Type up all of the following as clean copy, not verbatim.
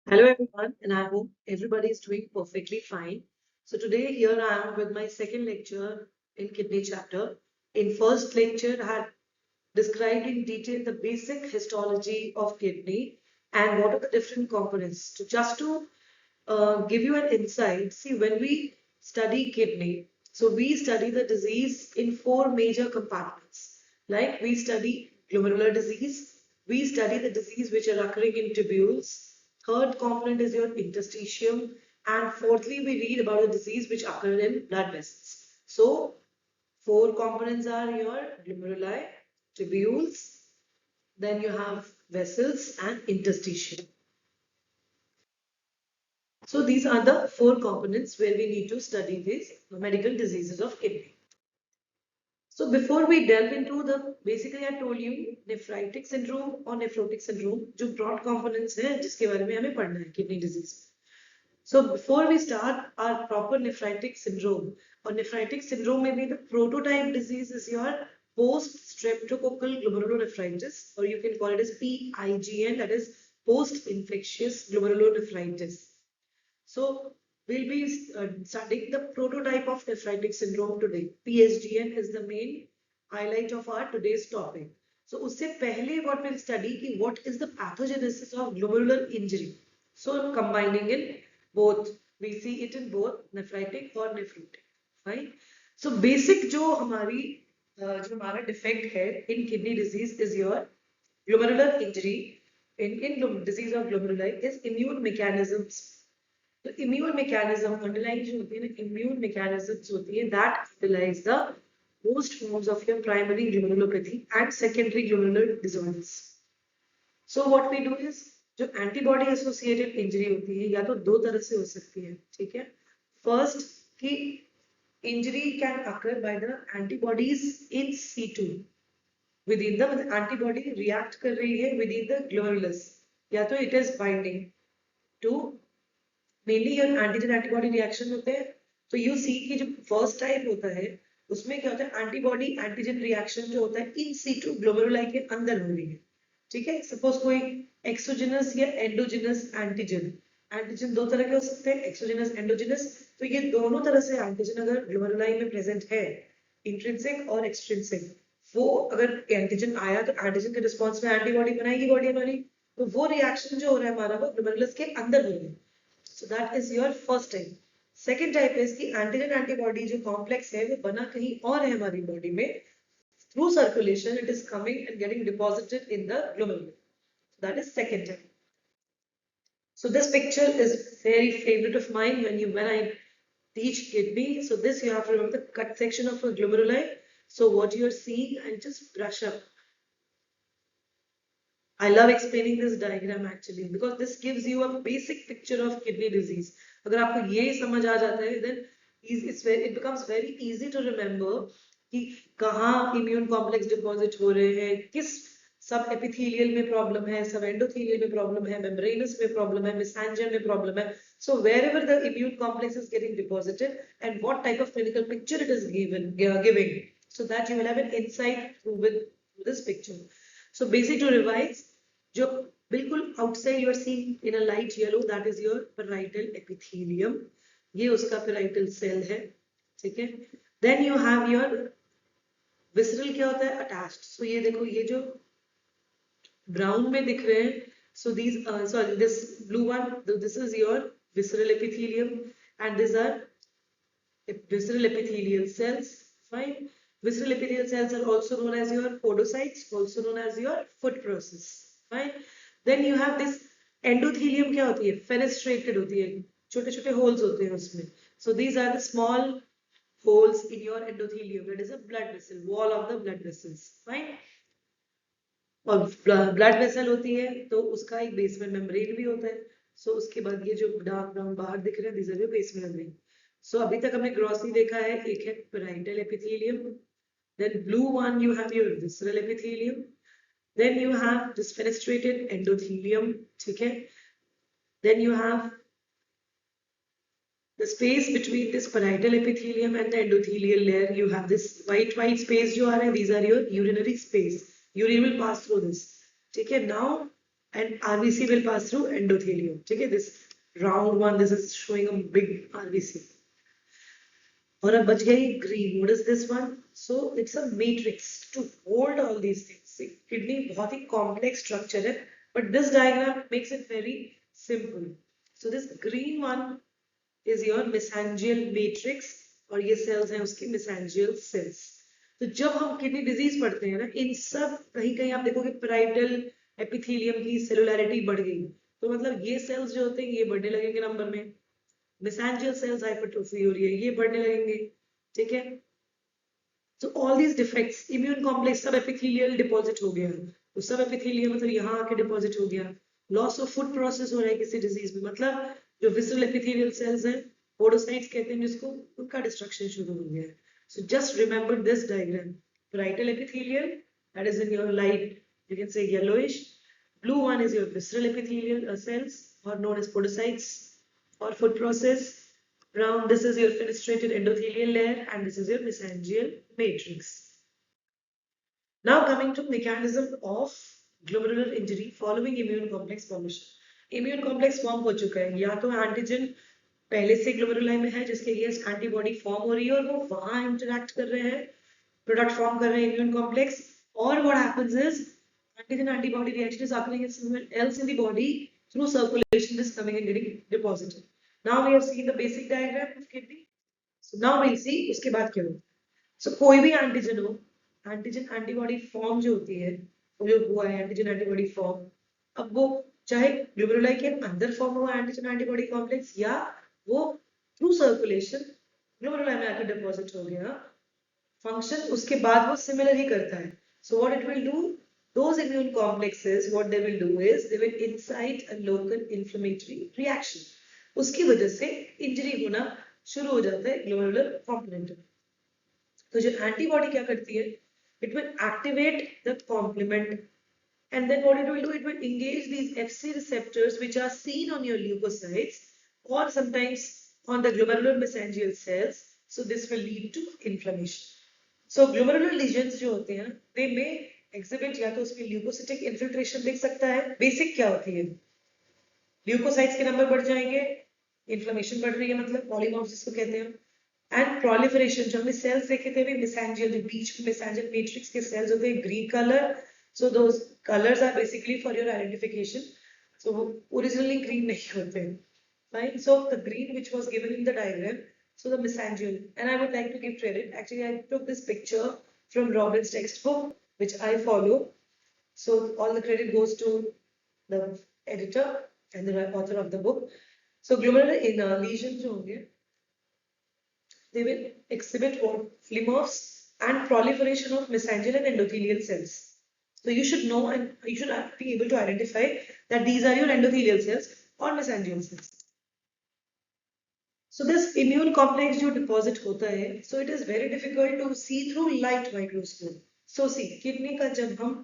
Hello everyone, and I hope everybody is doing perfectly fine. So today here I am with my second lecture in kidney chapter. In first lecture, I had described in detail the basic histology of kidney and what are the different components. So just to give you an insight, see when we study kidney, so we study the disease in four major compartments. Like we study glomerular disease, we study the disease which are occurring in tubules. Third component is your interstitium, and fourthly we read about a disease which occur in blood vessels. So four components are your glomeruli, tubules, then you have vessels and interstitium. So these are the four components where we need to study these medical diseases of kidney. So before we delve into the, basically I told you nephritic syndrome or nephrotic syndrome, जो broad components हैं जिसके बारे में हमें पढ़ना है kidney disease. So before we start our proper nephritic syndrome, or nephritic syndrome may be the prototype disease is your post-streptococcal glomerulonephritis, or you can call it as PIGN, that is post-infectious glomerulonephritis. So we'll be studying the prototype of nephritic syndrome today. PSGN is the main highlight of our today's topic. So उससे पहले what we'll study कि what is the pathogenesis of glomerular injury. So combining in both, we see it in both nephritic or nephrotic. Fine. So basic जो हमारा defect है in kidney disease is your glomerular injury. In disease of glomeruli is immune mechanisms. तो immune mechanism underlying जो होती है ना immune mechanisms होती है that utilize the most forms of your primary glomerulopathy and secondary glomerular disorders. So what we do is जो antibody associated injury होती है या तो दो तरह से हो सकती है, ठीक है? First कि injury can occur by the antibodies in situ within the antibody react कर रही है within the glomerulus या तो it is binding to mainly antigen antibody reaction होते हैं. तो यू सी की जो फर्स्ट टाइप होता है उसमें क्या होता है एंटीबॉडी एंटीजन रिएक्शन जो होता है इन सीटू ग्लोमेरुलाई के अंदर हो रही है. ठीक है, सपोज कोई एक्सोजिनस या एंडोजिनस एंटीजन. एंटीजन दो तरह के हो सकते हैं, एक्सोजिनस एंडोजिनस. तो ये दोनों तरह से एंटीजन अगर ग्लोमेरुलाई में प्रेजेंट है, इंट्रिंसिक और एक्सट्रिंसिक, वो अगर एंटीजन आया तो एंटीजन के रिस्पॉन्स में एंटीबॉडी बनाएगी बॉडी हमारी. तो वो रिएक्शन जो हो रहा है हमारा वो ग्लोमेरुलस के अंदर हो रहा है. So that is your first type. Second type is कि antigen antibody जो complex है वो बना कहीं और है हमारी body में. Through circulation it is coming and getting deposited in the glomeruli. So that is second type. So this picture is very favorite of mine when I teach kidney. So this you have to remember the cut section of a glomeruli. So what you are seeing, and just brush up. I love explaining this diagram actually because this gives you a basic picture of kidney disease. अगर आपको ये समझ आ जाता है, then it becomes very easy to remember कि कहाँ immune complex deposit हो रहे हैं, किस सब epithelial में problem है, सब endothelial में problem है, membranous में problem है, mesangial में problem है. So wherever the immune complex is getting deposited and what type of clinical picture it is giving, so that you will have an insight with this picture. So basic to revise, जो बिल्कुल outside you are seeing in a light yellow, that is your parietal epithelium. ये उसका parietal cell है, ठीक है? Then you have your visceral क्या होता है attached. So ये देखो ये जो brown में दिख रहे हैं, so these sorry this blue one, this is your visceral epithelium and these are visceral epithelial cells. Fine. Visceral epithelial cells are also known as your podocytes, also known as your foot process. Fine. Then you have this endothelium क्या होती है? Fenestrated होती है, छोटे-छोटे holes होते हैं उसमें. So these are the small holes in your endothelium. That is a blood vessel, wall of the blood vessels. Fine. और blood vessel होती है तो उसका एक basement membrane भी होता है. So उसके बाद ये जो dark brown बाहर दिख रहे हैं, these are your basement membrane. So अभी तक हमने grossly देखा है, एक है parietal epithelium, then blue one you have your visceral epithelium, then you have this fenestrated endothelium, ठीक है? Then you have the space between this parietal epithelium and the endothelial layer. You have this white space जो आ रहा है, these are your urinary space. Urine will pass through this. ठीक है? Now and RBC will pass through endothelium. Okay, this round one, this is showing a big RBC. और अब बच गई green. What is this one? So it's a matrix to hold all these things. See, kidney बहुत ही complex structure है, but this diagram makes it very simple. So this green one is your mesangial matrix और ये cells हैं उसकी mesangial cells. तो जब हम kidney disease पढ़ते हैं ना, इन सब कहीं कहीं आप देखोगे पेराइटल एपिथेलियम की सेलुलैरिटी बढ़ गई, तो मतलब ये सेल्स जो होते हैं ये बढ़ने लगेंगे नंबर में, mesangial cells hypertrophy हो रही है, ये बढ़ने लगेंगे, ठीक है. So all these defects, immune complex सब epithelial deposit हो गया, तो सब epithelium मतलब यहाँ आके deposit हो गया, loss of food process हो रहा है किसी disease में, मतलब जो visceral epithelial cells हैं, podocytes कहते हैं जिसको, उनका destruction शुरू हो गया है. So just remember this diagram, parietal epithelial, that is in your light, you can say yellowish, blue one is your visceral epithelial cells, or known as podocytes, or food process. Brown, this is your fenestrated endothelial layer, and this is your mesangial matrix. Now coming to mechanism of glomerular injury following immune complex formation. Immune complex form हो चुका है, या तो antigen पहले से glomeruli में है जिसके अगेंस्ट एंटीबॉडी फॉर्म हो रही है और वो वहां इंटरैक्ट कर रहे हैं, प्रोडक्ट फॉर्म कर रहे हैं इम्यून कॉम्प्लेक्स, और what happens is antigen antibody reaction is happening in somewhere else in the body through circulation, is coming and getting deposited. Now we have seen the basic diagram of kidney. So now we'll see उसके बाद क्या होता है. So कोई भी antigen हो, antigen antibody form जो होती है, वो जो हुआ है एंटीजन एंटीबॉडी फॉर्म, अब वो चाहे ग्लोमेरुलाई के अंदर फॉर्म हुआ एंटीजन एंटीबॉडी कॉम्प्लेक्स या वो थ्रू सर्कुलेशन ग्लोमेरुलाई में आकर डिपॉजिट हो गया, फंक्शन उसके बाद वो सिमिलर ही करता है. So what it will do, those immune complexes, what they will do is they will incite a local inflammatory reaction. उसकी वजह से इंजरी होना शुरू हो जाता है ग्लोमेरुलर कॉम्पोनेंट. तो जो एंटीबॉडी क्या करती है, it will activate the complement, and then what it will do, it will engage these FC receptors which are seen on your leukocytes or sometimes on the glomerular mesangial cells. So this will lead to inflammation. So glomerular lesions जो होते हैं, they may exhibit या तो उसमें leucocytic infiltration देख सकता है. Basic क्या होती है, ल्यूकोसाइट्स के नंबर बढ़ जाएंगे, इन्फ्लेमेशन बढ़ रही है, मतलब पॉलीमॉर्फ्स जिसको कहते हैं, एंड प्रोलिफरेशन. जो हमने सेल्स देखे थे भी मेसेंजियल, जो बीच में मेसेंजियल मैट्रिक्स के सेल्स होते हैं green colour, so those colours are basically for your identification. So वो ओरिजिनली ग्रीन नहीं होते हैं, fine. So the green which was given in the diagram, so the mesangial, and I would like to give credit, actually I took this picture from Robert's textbook which I follow, so all the credit goes to the editor and the author of the book. So glomerular lesions जो होंगे, they will exhibit what, phlemophs and proliferation of mesangial and endothelial cells. So you should know and you should be able to identify that these are your endothelial cells or mesangial cells. So this immune complex जो deposit होता है, so it is very difficult to see through light microscope. So see, kidney का जब हम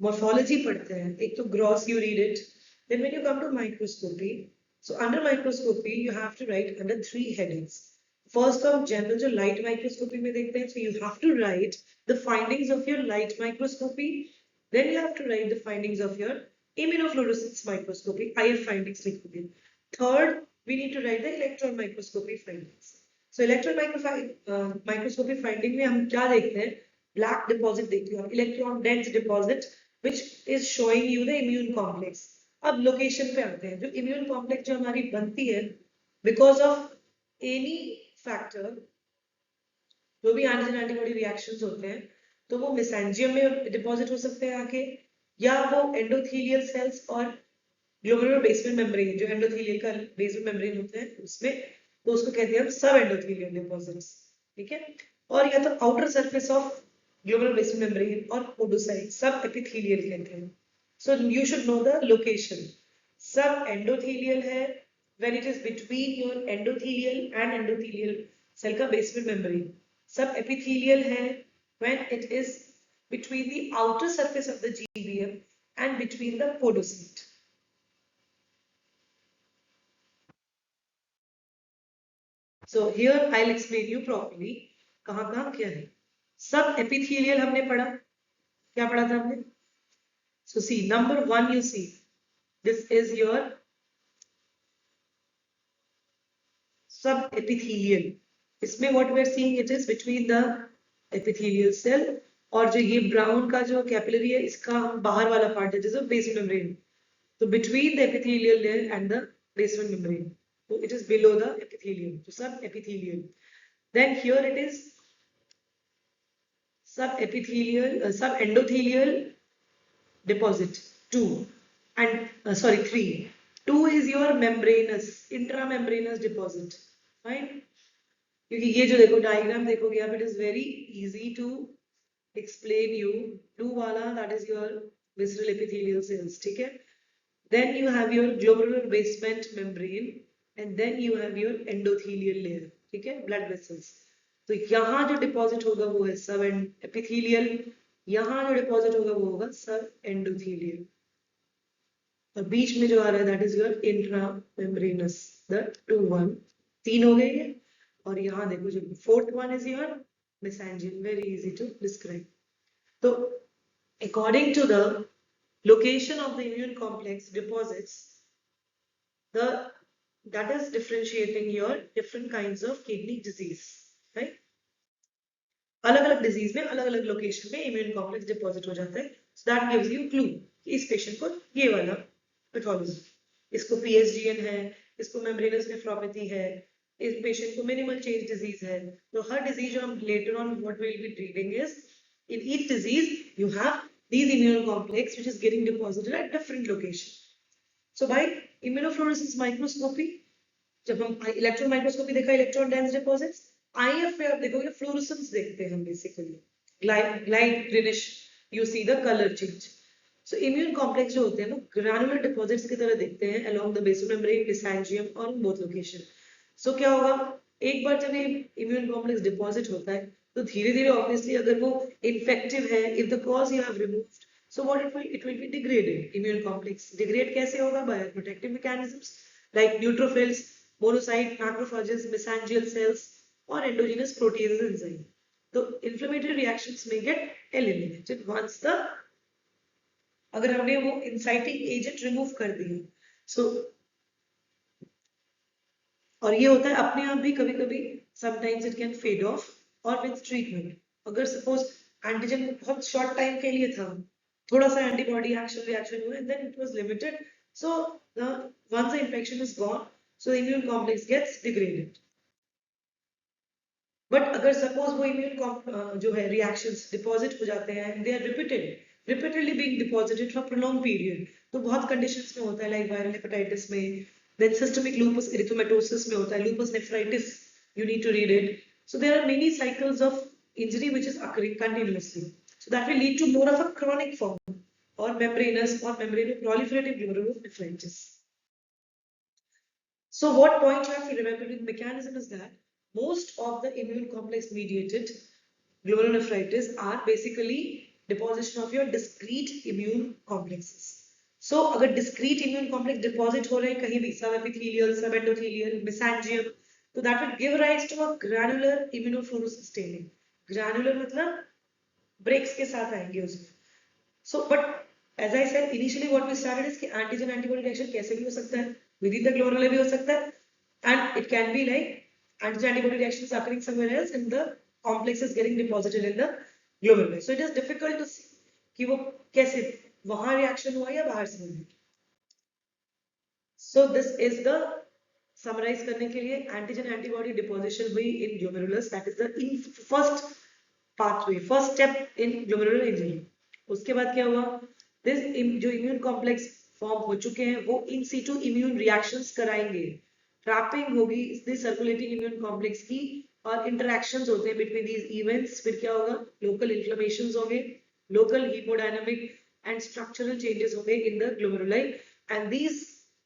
morphology पढ़ते हैं, एक तो gross you read it, then when you come to microscopy, so under microscopy you have to write under 3 headings. First of general जो light microscopy में देखते हैं, so you have to write the findings of your light microscopy, then you have to write the findings of your immunofluorescence microscopy, IF findings लिखोगे. Third, we need to write the electron microscopy findings. So electron microscopy finding में हम क्या देखते हैं, black deposit देखते हैं, electron dense deposit which is showing you the immune complex. अब location पे आते हैं, जो immune complex जो हमारी बनती है because of any factor, जो भी antigen antibody reactions होते हैं, तो वो mesangium में deposit हो सकते हैं आके, या वो endothelial cells और ग्लोमेरुलर बेसमेंट मेम्ब्रेन, जो एंडोथेलियल का बेसमेंट मेम्ब्रेन होता है उसमें, तो उसको कहते हैं हम सब एंडोथेलियल डिपॉजिट्स, ठीक है. और या तो outer surface of glomerular basement membrane और पोडोसाइट, सब एपिथेलियल कहते हैं. So you should know the location. Subendothelial है when it is between your endothelial and endothelial cell का बेसमेंट मेम्ब्रेन. सब एपिथेलियल है when it is between the outer surface of the GBM and between the podocyte. So here I'll explain you properly कहाँ क्या है. सब epithelial हमने पढ़ा, क्या पढ़ा था हमने? So see, number 1 you see This is your subepithelial. इसमें what we are seeing it is between the epithelial cell और जो ये brown का जो capillary है इसका बाहर वाला part है जिसे basement membrane. So between the epithelial layer and the basement membrane. So it is below the epithelium. So subepithelial. Then here it is subendothelial deposit 2 and 3. 2 is your membranous intramembranous deposit. Fine. क्योंकि ये जो देखो diagram देखोगे आप, it is very easy to explain you. 2 वाला that is your visceral epithelial cells. ठीक है. Then you have your glomerular basement membrane and then you have your endothelial layer. ठीक है, blood vessels. तो यहाँ जो डिपॉजिट होगा वो है सब एपिथेलियल, यहाँ जो डिपॉजिट होगा वो होगा सब एंडोथेलियल, और बीच में जो आ रहा है that is your intra membranes, the 2-1 3 हो गए ये, और यहाँ देखो जो 4th one is your mesangial, very easy to describe. तो according to the location of the immune complex deposits, that is differentiating your different kinds of kidney disease, right? अलग अलग डिजीज में अलग अलग लोकेशन में इम्यून कॉम्प्लेक्स डिपॉजिट हो जाता है. So that gives you clue कि इस पेशेंट को ये वाला पैथोलॉजी, इसको पीएसजीएन है, इसको मेम्ब्रेनस नेफ्रोपैथी है, इस पेशेंट को मिनिमल चेंज डिजीज है. तो हर डिजीज जो हम later on what we will be treating is in each disease you have these immune complex which is getting deposited at different location. So by immunofluorescence microscopy, जब हम electron microscopy देखा electron dense deposits, if में आप देखोगे fluorescence देखते हैं हम basically, light greenish you see the colour change. So immune complex जो होते हैं वो ग्रैनुलर डिपॉजिट्स की तरह दिखते हैं along the basal membrane, mesangium और बोथ लोकेशन. सो क्या होगा, एक बार जब ये इम्यून कॉम्प्लेक्स डिपॉजिट होता है तो धीरे धीरे ऑब्वियसली अगर वो इन्फेक्टिव है, if the cause you have removed, so what it will be degraded. Immune complex degrade कैसे होगा? By protective mechanisms like neutrophils, monocyte, macrophages, mesangial cells और एंडोजेनस प्रोटीएजेस एंजाइम. तो इन्फ्लेमेटरी रिएक्शंस में get eliminated once the, अगर हमने वो inciting agent remove कर दिया. सो और ये होता है अपने आप भी, कभी कभी sometimes it can fade off और विद ट्रीटमेंट. अगर सपोज एंटीजन बहुत शॉर्ट टाइम के लिए था, थोड़ा सा एंटीबॉडी एक्शन रिएक्शन हुआ and then it was limited, so once the infection is gone, so the immune complex gets degraded. But अगर सपोज वो इम्यून जो है रिएक्शंस डिपॉजिट हो जाते हैं, they are repeatedly being deposited for prolong period, तो बहुत कंडीशंस में होता है लाइक वायरल हेपेटाइटिस में, देन सिस्टमिक लूपस एरिथेमेटोसिस में होता है, lupus nephritis, you need to read it. So there are many cycles of injury which is occurring continuously. So that will lead to more of a chronic form or membranous or membranoproliferative glomerulonephritis. So what point you have to remember with mechanism is that most of the immune complex mediated glomerulonephritis are basically deposition of your discrete immune complexes. So अगर discrete immune complex deposit हो रहे हैं कहीं भी, subepithelial, subendothelial, mesangium, so that will give rise to a granular immunofluorescence staining. Granular मतलब breaks के साथ आएंगे उसमें. So but as I said initially what we started is कि antigen antibody reaction कैसे भी हो सकता है, within the glomeruli भी हो सकता है, and it can be like antigen antibody reactions occurring somewhere else and the complex is getting deposited in the glomeruli. So it is difficult to see कि वो कैसे वहां reaction हुआ या बाहर से हुआ. So this is the summarise करने के लिए एंटीजन एंटीबॉडी डिपोजिशन हुई in glomerulus, that is the first pathway, first step in glomerular injury. उसके बाद क्या हुआ, दिस जो इम्यून कॉम्प्लेक्स फॉर्म हो चुके हैं वो इन सीटू इम्यून रिएक्शंस कराएंगे, ट्रैपिंग होगी इसलिए सर्कुलेटिंग इम्यून कॉम्प्लेक्स की, और इंटरैक्शंस होते हैं बिटवीन दीज इवेंट्स. फिर क्या होगा, लोकल इन्फ्लेमेशंस होंगे, local haemodynamic and structural changes होंगे in the glomeruli, and these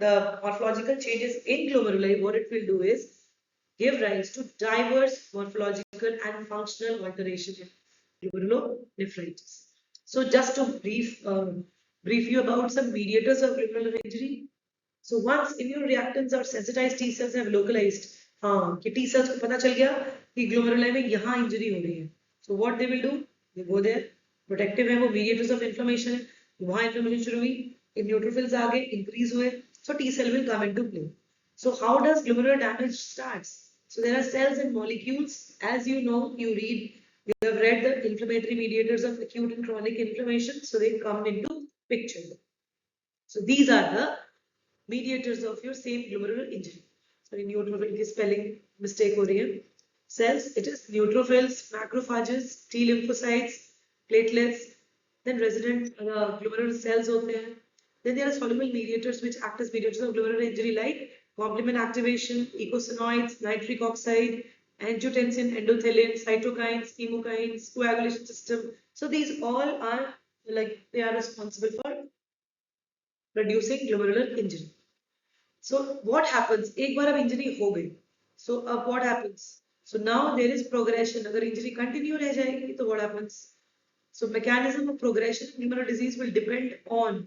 the morphological changes in glomeruli, what it will do is give rise to diverse morphological and functional alteration in glomerulonephritis. So just to brief you about some mediators of glomerular injury. So once immune reactants or sensitized T cells have localized, कि T cells को पता चल गया कि glomeruli में यहाँ injury हो रही है, so what they will do, they go there, protective है वो, mediators of inflammation है, वहाँ inflammation शुरू हुई, if neutrophils are increase हुए, so T cell will come into play. So how does glomerular damage starts? So there are cells and molecules, as you know, you have read the inflammatory mediators of acute and chronic inflammation, so they come into picture. So these are the mediators of your same glomerular injury. Sorry, neutrophil की spelling mistake हो रही है. Cells, it is neutrophils, macrophages, T lymphocytes, platelets, then resident glomerular cells होते हैं. Then there are soluble mediators which act as mediators of glomerular injury like complement activation, eicosanoids, nitric oxide, angiotensin, endothelin, cytokines, chemokines, coagulation system. So these all are they are responsible for producing glomerular injury. So what happens? एक बार अब injury हो गई. So अब what happens? So now there is progression. अगर injury continue रह जाएगी तो what happens? So mechanism of progression of glomerular disease will depend on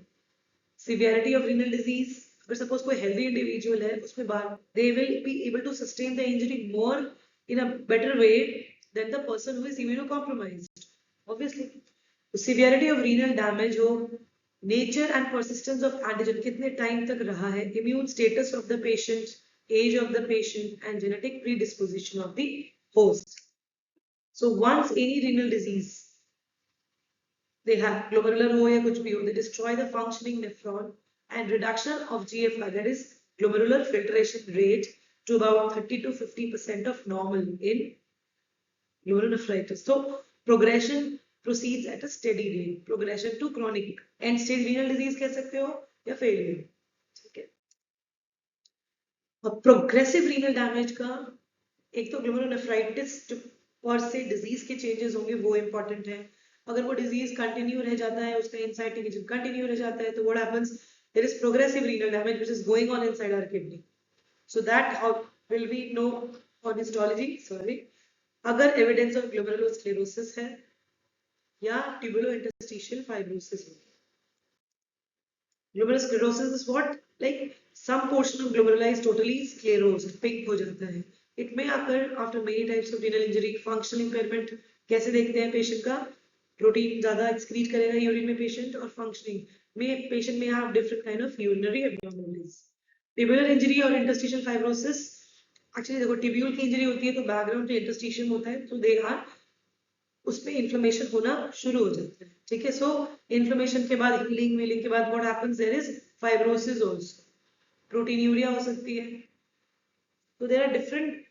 severity of renal disease. अगर suppose कोई healthy individual है, उसमें they will be able to sustain the injury more in a better way than the person who is immunocompromised. Obviously, the severity of renal damage हो, nature and persistence of antigen कितने time तक रहा है, immune status of the patient, age of the patient, and genetic predisposition of the host. So once any renal disease, they have glomerular हो या कुछ भी हो, they destroy the functioning nephron and reduction of GFR, that is glomerular filtration rate, to about 30 to 50% of normal in glomerulonephritis. So progression proceeds at a steady rate. Progression to chronic end stage renal disease कह सकते हो या failure. ठीक है. अब progressive renal damage का एक तो ग्लोमेरुलोनेफ्राइटिस और से डिजीज के चेंजेस होंगे, वो इंपॉर्टेंट है. अगर वो डिजीज कंटिन्यू रह जाता है, उसका इनसाइटिंग एजेंट कंटिन्यू रह जाता है, तो what happens? There is progressive renal damage which is going on inside our kidney. So that how will we know on histology. Sorry, अगर एविडेंस ऑफ ग्लोमेरुलोस्क्लेरोसिस है या ट्यूबुलोइंटरस्टिशियल फाइब्रोसिस है. Glomerulosclerosis is what? Like some portion of glomeruli is totally sclerosed, pink हो जाता है. It may occur after many types of renal injury. Functional impairment कैसे देखते हैं पेशेंट का? प्रोटीन ज्यादा एक्सक्रीट करेगा यूरिन में पेशेंट, और फंक्शनिंग में पेशेंट में have different kind of urinary abnormalities. Tubular injury और इंटरस्टिशियल फाइब्रोसिस, एक्चुअली देखो टिब्यूल की इंजरी होती है तो बैकग्राउंड में इंटरस्टिशियम होता है, तो दे आर उसमें इन्फ्लेमेशन होना शुरू हो जाता है. ठीक है. सो इन्फ्लेमेशन के बाद हीलिंग के बाद what happens? There is fibrosis also. Proteinuria हो सकती है. So there are different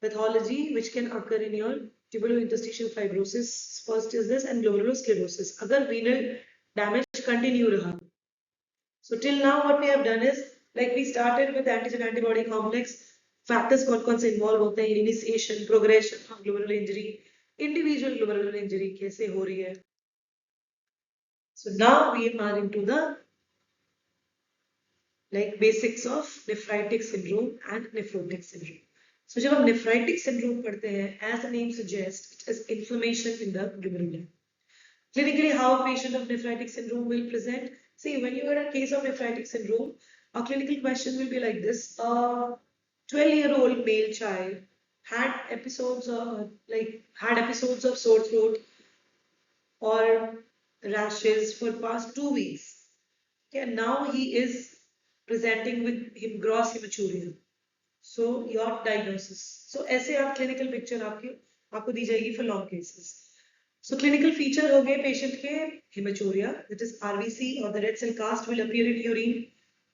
pathology which can occur in your tubulointerstitial fibrosis. First is this, and glomerulosclerosis. अगर renal damage continue रहा. So till now what we have done is, like we started with antigen antibody complex. Factors कौन से involve होते हैं? Initiation, progression of glomerular injury, individual glomerular injury कैसे हो रही है. So now we are into the basics of nephritic syndrome and nephrotic syndrome. So जब हम nephritic syndrome पढ़ते हैं, as the name suggests, it is inflammation in the glomeruli. Clinically, how a patient of nephritic syndrome will present? See, when you are in a case of nephritic syndrome, a clinical question will be like this: a 12-year-old male child had episodes of sore throat or rashes for past 2 weeks. Okay, now he is presenting with gross hematuria. So your diagnosis. So ऐसे आप clinical picture आपको दी जाएगी for long cases. So clinical feature हो गए patient के hematuria, that is RBC or the red cell cast will appear in urine.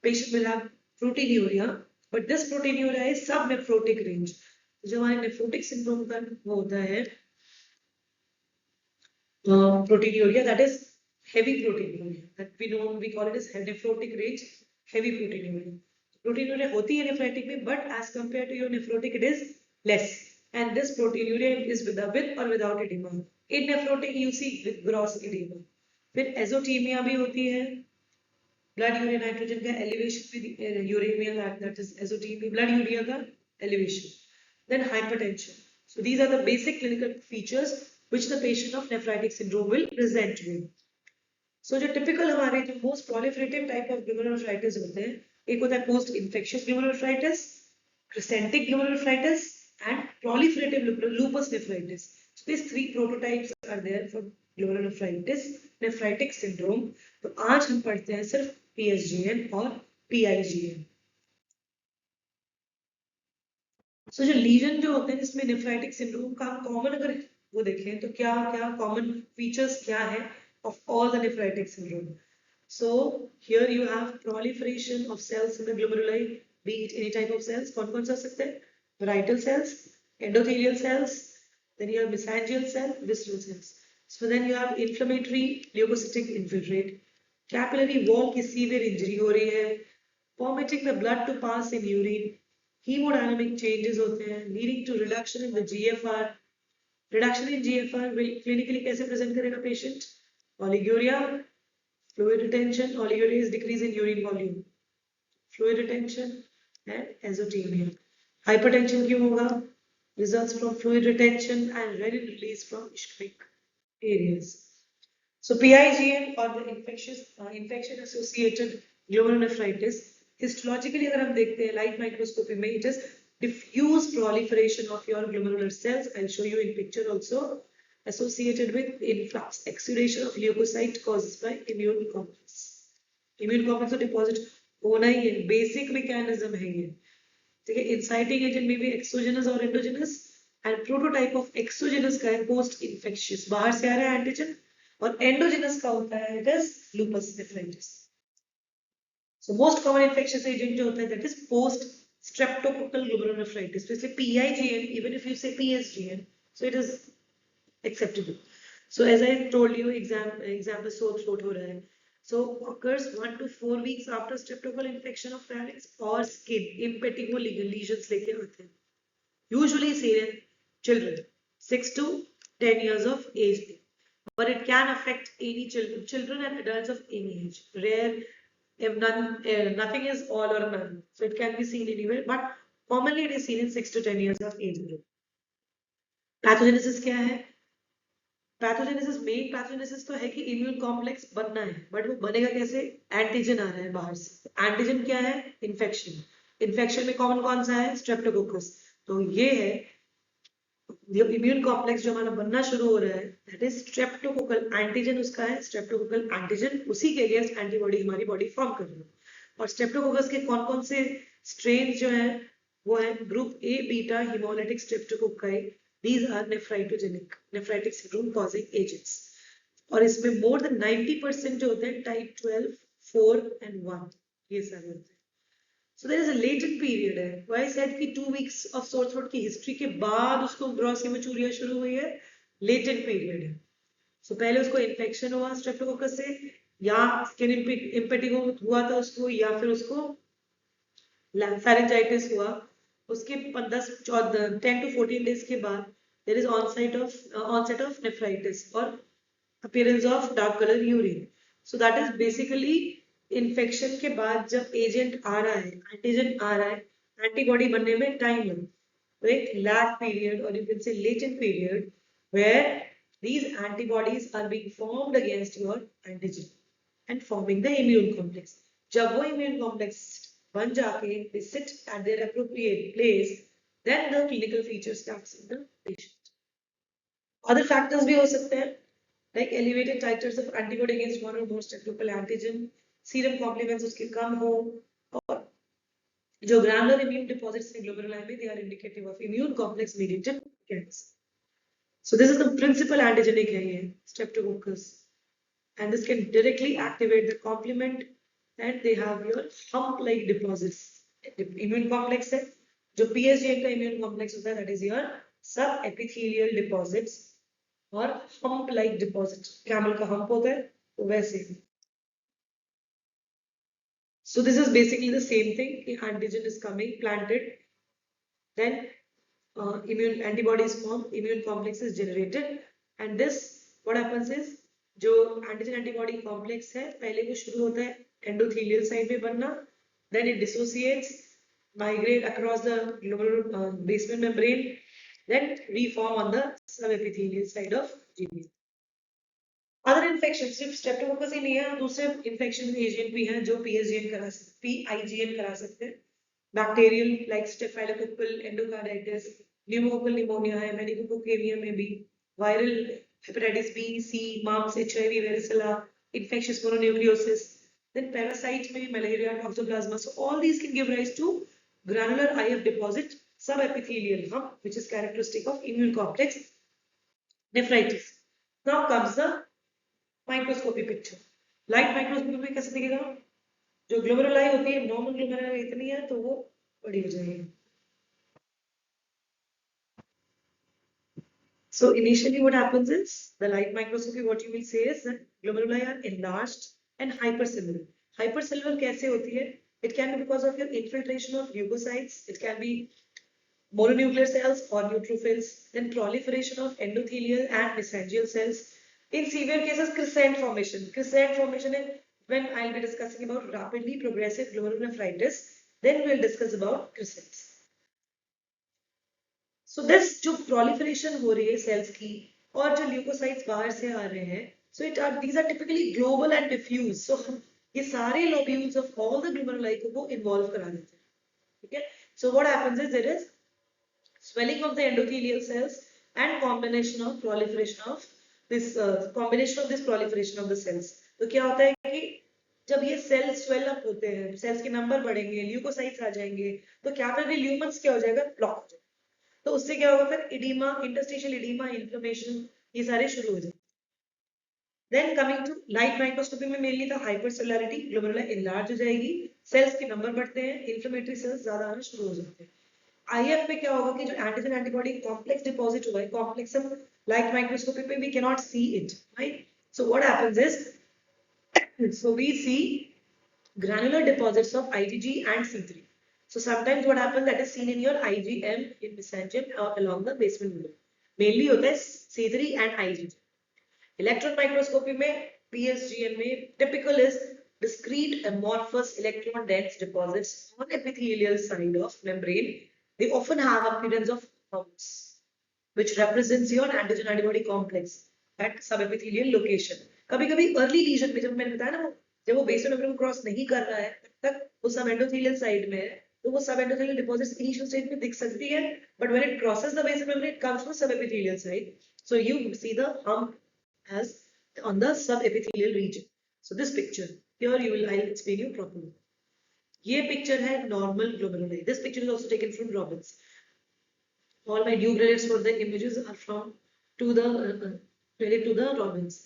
Patient will have proteinuria, but this proteinuria is subnephrotic range. जो हमारे nephrotic syndrome का वो होता है proteinuria, that is heavy proteinuria, that we call it as nephrotic range, heavy proteinuria. Proteinuria होती है nephritic में, but as compared to your nephrotic it is less, and this proteinuria is with or without edema. In nephrotic you see with gross edema. फिर azotemia भी होती है, blood urea nitrogen का elevation with uremia, that is azotemia, blood urea का elevation. Then hypertension. So these are the basic clinical features which the patient of nephritic syndrome will present to you. So जो typical हमारे जो most proliferative type of glomerulonephritis होते हैं, एक होता है post infectious glomerulonephritis, crescentic glomerulonephritis, and proliferative lupus nephritis. So these three prototypes are there for glomerulonephritis, nephritic syndrome. तो आज हम पढ़ते हैं सिर्फ PSGN और PIGN. So जो लीजन जो होते हैं जिसमें नेफ्राइटिक सिंड्रोम का कॉमन अगर वो देखें तो क्या क्या कॉमन फीचर्स क्या है of all the nephritic syndrome. So here you have proliferation of cells in the glomeruli, be it any type of cells. कौन-कौन से हो सकते हैं? Parietal cells, endothelial cells, then you have mesangial cell, visceral cells. So then you have inflammatory leukocytic infiltrate, capillary wall की severe injury हो रही है, permitting the blood to pass in urine, hemodynamic changes होते हैं, leading to reduction in the GFR. Reduction in GFR will clinically कैसे present करेगा patient? Oliguria, fluid retention, oliguria is decrease in urine volume, fluid retention and azotemia. Hypertension क्यों होगा? Results from fluid retention and renin release from ischemic areas. So PIGN or the infection associated glomerulonephritis, histologically अगर हम देखते हैं light microscopy में, it is diffuse proliferation of your glomerular cells. I'll show you in picture also. Associated with influx, exudation of leukocyte caused by immune complex. Immune complex तो deposit होना ही है, basic mechanism है ये. ठीक है, inciting agent may be exogenous or endogenous, and prototype of exogenous का है post infectious, बाहर से आ रहा है antigen, और endogenous का होता है it is lupus nephritis. So most common infectious agent जो होता है that is post streptococcal glomerulonephritis. So इसलिए PIGN, even if you say PSGN, so it is acceptable. So as I told you, example sore throat हो रहा है. So occurs 1 to 4 weeks after streptococcal infection of pharynx or skin impetigo lesions लेके आते हैं. Usually seen in children 6 to 10 years of age, but it can affect any children and adults of any age. Rare, if none, nothing is all or none. So it can be seen anywhere, but commonly it is seen in 6 to 10 years of age. Pathogenesis क्या है? Pathogenesis main pathogenesis तो है कि immune complex बनना है, but वो बनेगा कैसे? एंटीजन आ रहा है बाहर से. एंटीजन क्या है? इन्फेक्शन. इन्फेक्शन में कौन कौन सा है? स्ट्रेप्टोकोकस. तो ये है इम्यून कॉम्प्लेक्स जो हमारा बनना शुरू हो रहा है, दैट इज स्ट्रेप्टोकोकल. एंटीजन उसका है स्ट्रेप्टोकोकल एंटीजन, उसी के अगेंस्ट एंटीबॉडी हमारी बॉडी फॉर्म कर रही है. और स्ट्रेप्टोकोकस के कौन कौन से स्ट्रेन जो है वो है group A beta haemolytic streptococci. These are nephritic syndrome causing agents. और इसमें more than 90% जो होते हैं type 12, 4 and 1 ये सारे होते हैं. So there is a latent period है. Why I said कि 2 weeks of sore throat की history के बाद उसको gross hematuria शुरू हुई है, latent period है. So पहले उसको infection हुआ streptococcus से, या skin impetigo हुआ था उसको, या फिर उसको pharyngitis हुआ. उसके 10 to 14 days के बाद there is onset of nephritis or appearance of dark color urine. So that is basically infection के बाद जब agent आ रहा है, antigen आ रहा है, antibody बनने में time लगता है. तो एक lag period or you can say latent period where these antibodies are being formed against your antigen and forming the immune complex. जब वो immune complex बन जाके they sit at their appropriate place, then the clinical feature starts in the patient. Other factors भी हो सकते हैं like elevated titers of antibody against one or more streptococcal antigen, serum complements उसके कम हो, और जो granular immune deposits in glomeruli में they are indicative of immune complex mediated cancer. So this is the principal antigenic है ये streptococcus, and this can directly activate the complement. And they have your hump-like deposits. Immune complex है, जो PSGN का immune complex होता है, that is your subepithelial deposits और hump-like deposits. Camel का hump होता है, तो वैसे. So this is basically the same thing. The antigen is coming, planted, then immune antibodies form, immune complex is generated, and this what happens is जो antigen antibody complex है, पहले वो शुरू होता है endothelial side में बनना, then it dissociates, migrate across the glomerular basement membrane, then reform on the subepithelial side of GBM. Other infections सिर्फ streptococcus ही नहीं है, दूसरे infection agent भी हैं जो PIGN करा सकते हैं. Bacterial like staphylococcal endocarditis, pneumococcal pneumonia है, meningococcal में भी, viral hepatitis B, C, mumps, HIV, varicella, infectious mononucleosis. Then parasite में malaria, toxoplasma. So all these can give rise to granular IF deposit subepithelial hump, which is characteristic of immune complex nephritis. Now comes the microscopy picture. Light microscopy में कैसे दिखेगा? जो glomeruli होती है, normal glomeruli इतनी है तो वो बड़ी हो जाएगी. So initially what happens is the light microscopy, what you will say is that glomeruli are enlarged and hypercellular. Hypercellular कैसे होती है? It can be because of your infiltration of leukocytes. It can be mononuclear cells or neutrophils. Then proliferation of endothelial and mesangial cells. In severe cases, crescent formation. Crescent formation is when I'll be discussing about rapidly progressive glomerulonephritis. Then we'll discuss about crescents. So this जो proliferation हो रही है cells की और जो leukocytes बाहर से आ रहे हैं, so these are typically global and diffuse. So हम ये सारे lobules of all the glomeruli को वो involve करा देते हैं, ठीक है? So what happens is there is swelling of the endothelial cells and combination of this proliferation of the cells. तो क्या होता है कि जब ये cells swell up होते हैं, cells के नंबर बढ़ेंगे, leukocytes आ जाएंगे, तो capillary lumens क्या हो जाएगा? ब्लॉक हो जाएगा. तो उससे क्या होगा? फिर इडीमा, इंटरस्टिशियल इडीमा, इन्फ्लेमेशन, ये सारे शुरू हो जाएंगे. Then coming to light microscopy में मेनली था हाइपरसेलुलरिटी, ग्लोमेरुला एनलार्ज हो जाएगी, सेल्स के नंबर बढ़ते हैं, इन्फ्लेमेटरी सेल्स ज्यादा आना शुरू हो जाते हैं. आईएफ में क्या होगा कि जो एंटीजन एंटीबॉडी कॉम्प्लेक्स डिपॉजिट हुआ है, कॉम्प्लेक्स हम लाइट माइक्रोस्कोपी पे we can not see it, right? So what happens is, so we see granular deposits of IgG and C3. So sometimes what happens that is seen in your IgM in mesangium or along the basement membrane. Mainly होता है C3 and IgG. Electron microscopy में PSGM में typical is discrete amorphous electron dense deposits on epithelial side of membrane. They often have appearance of humps, which represents your antigen antibody complex at subepithelial location. कभी-कभी early lesion में जब मैंने बताया ना, जब वो बेसमेंट मेम्ब्रेन क्रॉस नहीं कर रहा है तब तक वो सब एंडोथेलियल साइड में है, तो वो सब एंडोथेलियल डिपॉजिट्स इनिशियल स्टेज में दिख सकती है, but when it crosses the basement membrane it comes to sub epithelial side, so you see the hump as on the subepithelial region. So this picture here you will I'll explain you properly. ये picture है normal glomeruli. This picture is also taken from Robbins. All my due credits for the images are from to the credit to the Robbins.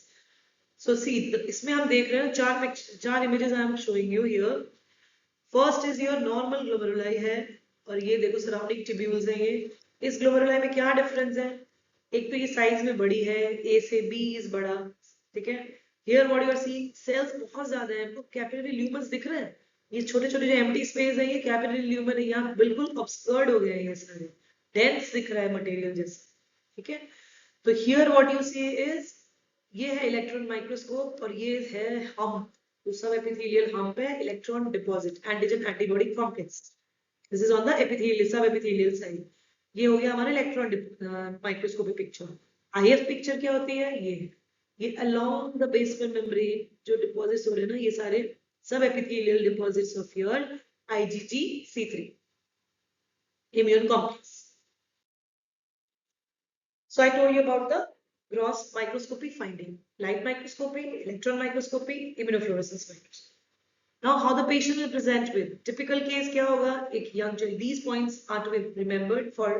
So see, इसमें हम देख रहे हैं चार images I am showing you here. First is your normal glomeruli है और ये देखो surrounding tubules हैं. ये इस glomeruli में क्या difference है? एक तो ये size में बड़ी है, A से B is बड़ा, ठीक है? Here what you are seeing, cells बहुत ज्यादा हैं, तो capillary lumens दिख रहे हैं. ये छोटे-छोटे जो empty space है, ये capillary lumen है, यहाँ बिल्कुल obscured हो गए हैं ये सारे. Dense दिख रहा है material जैसे, ठीक है? तो here what you see is ये है इलेक्ट्रॉन माइक्रोस्कोप और ये है हम्प, तो सब एपिथेलियल हम्प है, electron deposit, antigen antibody complex. This is on the epithelial सब एपिथेलियल साइड. ये हो गया हमारा electron microscopy picture. If picture क्या होती है? ये अलोंग द बेसमेंट मेम्ब्रेन जो डिपॉजिट्स हो रहे हैं ना, ये सारे सब epithelial deposits of your IgG C3 immune complex. So I told you about the gross microscopy finding: light microscopy, electron microscopy, immunofluorescence microscopy. Now how the patient will present with typical case क्या होगा? एक young child. These points are to be remembered for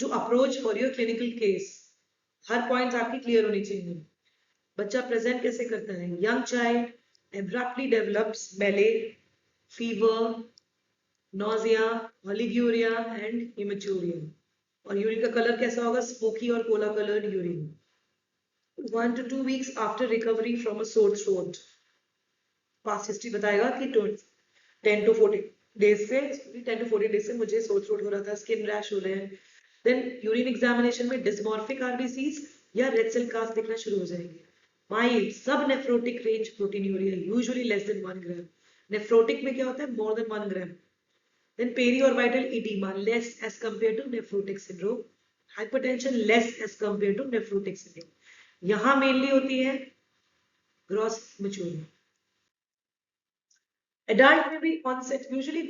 to approach for your clinical case. Her points आपकी clear होनी चाहिए. बच्चा present कैसे करता है? Young child abruptly develops malaise, fever, nausea, oliguria and hematuria. और यूरिन का कलर कैसा होगा? स्मोकी और Cola coloured urine. 1 to 2 weeks after recovery from a sore throat. Past history बताएगा कि 10 to 14 days से मुझे sore throat हो रहा था, स्किन रैश हो रहे हैं. देन यूरिन एग्जामिनेशन में डिस्मॉर्फिक आरबीसीज या रेड सेल कास्ट दिखना शुरू हो जाएंगे. माइल्ड सब nephrotic range proteinuria, usually less than 1 ग्राम. नेफ्रोटिक में क्या होता है? More than 1 gram. Then periorbital edema less as compared to nephrotic syndrome. Hypertension less as compared to nephrotic syndrome. यहाँ mainly होती है gross maturia. एडल्ट में भी onset usually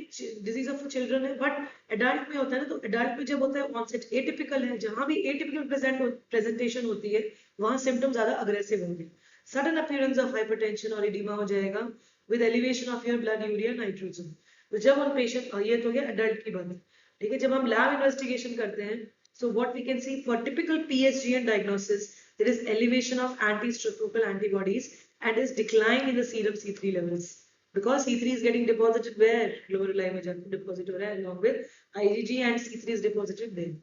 disease of children है, बट एडल्ट में होता है ना, तो एडल्ट में जब होता है ऑनसेट एटिपिकल है, जहां भी एटिपिकल प्रेजेंटेशन होती है वहां सिम्टम ज्यादा अग्रेसिव होंगे. सडन अपीयरेंस ऑफ हाइपरटेंशन और एडिमा हो जाएगा with elevation of your blood urea nitrogen. तो जब उन पेशेंट, ये तो गया एडल्ट की बात, ठीक है. जब हम लैब इन्वेस्टिगेशन करते हैं, so what we can see for typical PSGN diagnosis, there is elevation of anti-streptococcus antibodies and is decline in the serum C3 levels. Because C3 is getting deposited where? Glomeruli में जाकर deposit हो रहा है, along with IgG and C3 is deposited there.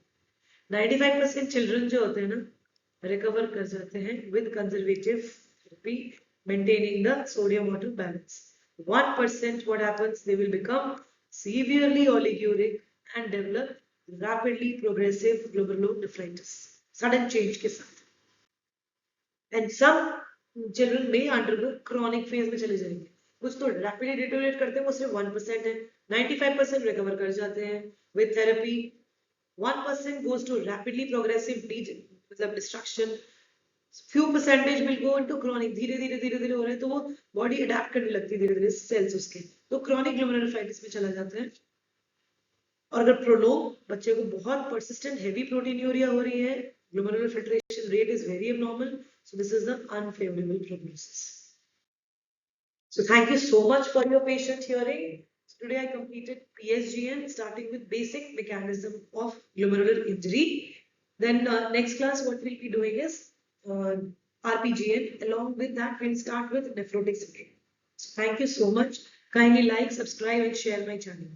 95% children जो होते हैं ना, recover कर जाते हैं with conservative therapy, maintaining the sodium water balance. 1% what happens? They will become severely oliguric and develop rapidly progressive glomerulonephritis, sudden change के साथ. And some children may undergo chronic phase में चले जाएंगे. कुछ तो rapidly deteriorate करते हैं, वो सिर्फ 1% है. 95% recover कर जाते हैं with therapy. 1% goes to rapidly progressive मतलब destruction. Few percentage will go into chronic. धीरे धीरे हो रहा है, तो वो body adapt करने लगती है धीरे धीरे cells उसके, तो chronic glomerulonephritis में चला जाता है. और अगर प्रोलोग बच्चे को बहुत persistent heavy proteinuria हो रही है, glomerular filtration rate is very abnormal, so this is the unfavorable prognosis. So thank you so much for your patient hearing. So today I completed PSGN, starting with basic mechanism of glomerular injury. Then next class what we'll be doing is RPGN. Along with that we'll start with nephrotic syndrome. So thank you so much. Kindly like, subscribe and share my channel.